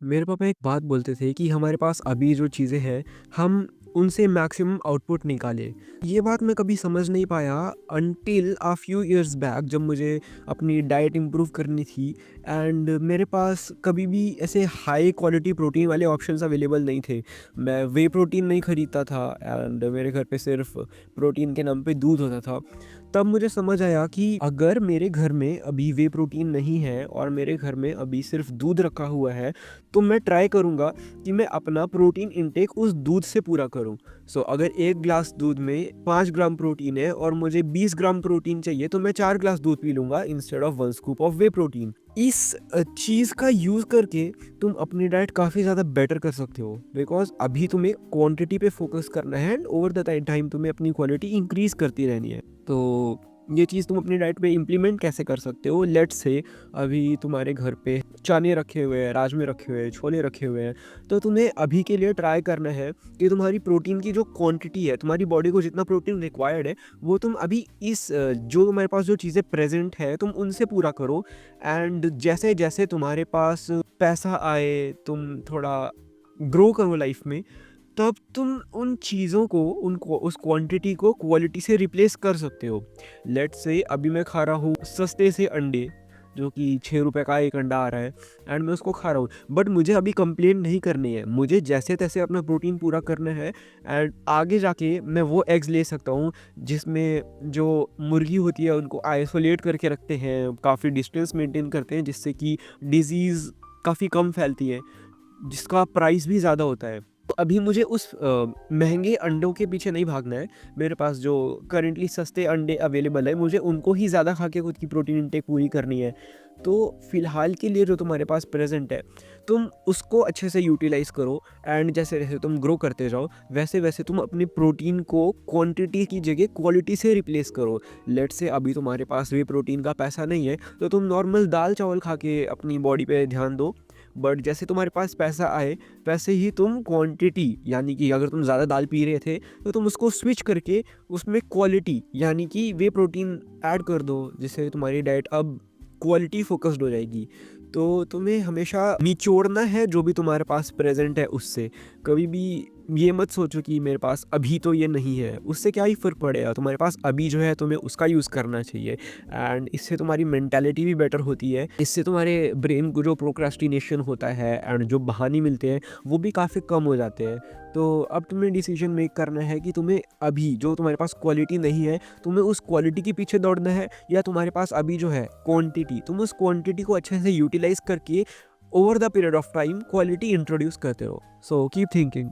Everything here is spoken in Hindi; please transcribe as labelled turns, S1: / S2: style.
S1: मेरे पापा एक बात बोलते थे कि हमारे पास अभी जो चीज़ें हैं, हम उनसे मैक्सिमम आउटपुट निकालें। ये बात मैं कभी समझ नहीं पाया until a few years back, जब मुझे अपनी डाइट इम्प्रूव करनी थी एंड मेरे पास कभी भी ऐसे हाई क्वालिटी प्रोटीन वाले ऑप्शंस अवेलेबल नहीं थे। मैं वे प्रोटीन नहीं खरीदता था एंड मेरे घर पे सिर्फ प्रोटीन के नाम पे दूध होता था। तब मुझे समझ आया कि अगर मेरे घर में अभी वे प्रोटीन नहीं है और मेरे घर में अभी सिर्फ दूध रखा हुआ है, तो मैं ट्राई करूँगा कि मैं अपना प्रोटीन इनटेक उस दूध से पूरा करूँ। सो अगर 1 ग्लास दूध में 5 ग्राम प्रोटीन है और मुझे 20 ग्राम प्रोटीन चाहिए, तो मैं 4 ग्लास दूध पी लूँगा instead of 1 scoop of way protein. इस चीज़ का यूज़ करके तुम अपनी डाइट काफ़ी ज़्यादा बेटर कर सकते हो, बिकॉज़ अभी तुम्हें क्वांटिटी पे फोकस करना है एंड ओवर द टाइम तुम्हें अपनी क्वालिटी इंक्रीज़ करती रहनी है। तो ये चीज़ तुम अपनी डाइट पे इम्प्लीमेंट कैसे कर सकते हो? लेट्स से अभी तुम्हारे घर पे चने रखे हुए हैं, राजमे रखे हुए हैं, छोले रखे हुए हैं, तो तुम्हें अभी के लिए ट्राई करना है कि तुम्हारी प्रोटीन की जो क्वांटिटी है, तुम्हारी बॉडी को जितना प्रोटीन रिक्वायर्ड है, वो तुम अभी जो तुम्हारे पास जो चीज़ें प्रेज़ेंट है, तुम उनसे पूरा करो। एंड जैसे-जैसे तुम्हारे पास पैसा आए, तुम थोड़ा ग्रो करो लाइफ़ में, तब तुम उन चीज़ों को उनको उस क्वांटिटी को क्वालिटी से रिप्लेस कर सकते हो। लेट्स से अभी मैं खा रहा हूँ सस्ते से अंडे, जो कि 6 रुपए का 1 अंडा आ रहा है एंड मैं उसको खा रहा हूँ। बट मुझे अभी कंप्लेन नहीं करनी है, मुझे जैसे-तैसे अपना प्रोटीन पूरा करना है एंड आगे जाके मैं वो एग्स ले सकता हूँ, जिसमें जो मुर्गी होती है उनको आइसोलेट करके रखते हैं, काफ़ी डिस्टेंस मेंटेन करते हैं, जिससे कि डिज़ीज़ काफ़ी कम फैलती है, जिसका प्राइस भी ज़्यादा होता है। तो अभी मुझे उस महँगे अंडों के पीछे नहीं भागना है। मेरे पास जो करंटली सस्ते अंडे अवेलेबल है, मुझे उनको ही ज़्यादा खा के खुद की प्रोटीन इनटेक पूरी करनी है। तो फ़िलहाल के लिए जो तुम्हारे पास प्रेज़ेंट है, तुम उसको अच्छे से यूटिलाइज़ करो एंड जैसे-जैसे तुम ग्रो करते जाओ, वैसे-वैसे तुम अपनी प्रोटीन को क्वांटिटी की जगह क्वालिटी से रिप्लेस करो। लेट्स से अभी तुम्हारे पास वे प्रोटीन का पैसा नहीं है, तो तुम नॉर्मल दाल-चावल खा के अपनी बॉडी पे ध्यान दो। बट जैसे तुम्हारे पास पैसा आए, वैसे ही तुम क्वांटिटी, यानी कि अगर तुम ज़्यादा दाल पी रहे थे, तो तुम उसको स्विच करके उसमें क्वालिटी यानी कि वे प्रोटीन ऐड कर दो, जिससे तुम्हारी डाइट अब क्वालिटी फ़ोकस्ड हो जाएगी। तो तुम्हें हमेशा निचोड़ना है जो भी तुम्हारे पास प्रेज़ेंट है उससे। कभी भी ये मत सोचो कि मेरे पास अभी तो ये नहीं है, उससे क्या ही फ़र्क पड़ेगा? तुम्हारे पास अभी जो है तुम्हें उसका यूज़ करना चाहिए एंड इससे तुम्हारी मेंटालिटी भी बेटर होती है। इससे तुम्हारे ब्रेन को जो प्रोक्रास्टिनेशन होता है एंड जो बहाने मिलते हैं, वो भी काफ़ी कम हो जाते हैं। तो अब तुम्हें डिसीज़न मेक करना है कि तुम्हें अभी जो तुम्हारे पास क्वालिटी नहीं है, तुम्हें उस क्वालिटी के पीछे दौड़ना है, या तुम्हारे पास अभी जो है क्वांटिटी, तुम उस क्वांटिटी को अच्छे से यूटिलाइज़ करके over the period of time quality introduce करते रहो। So keep thinking.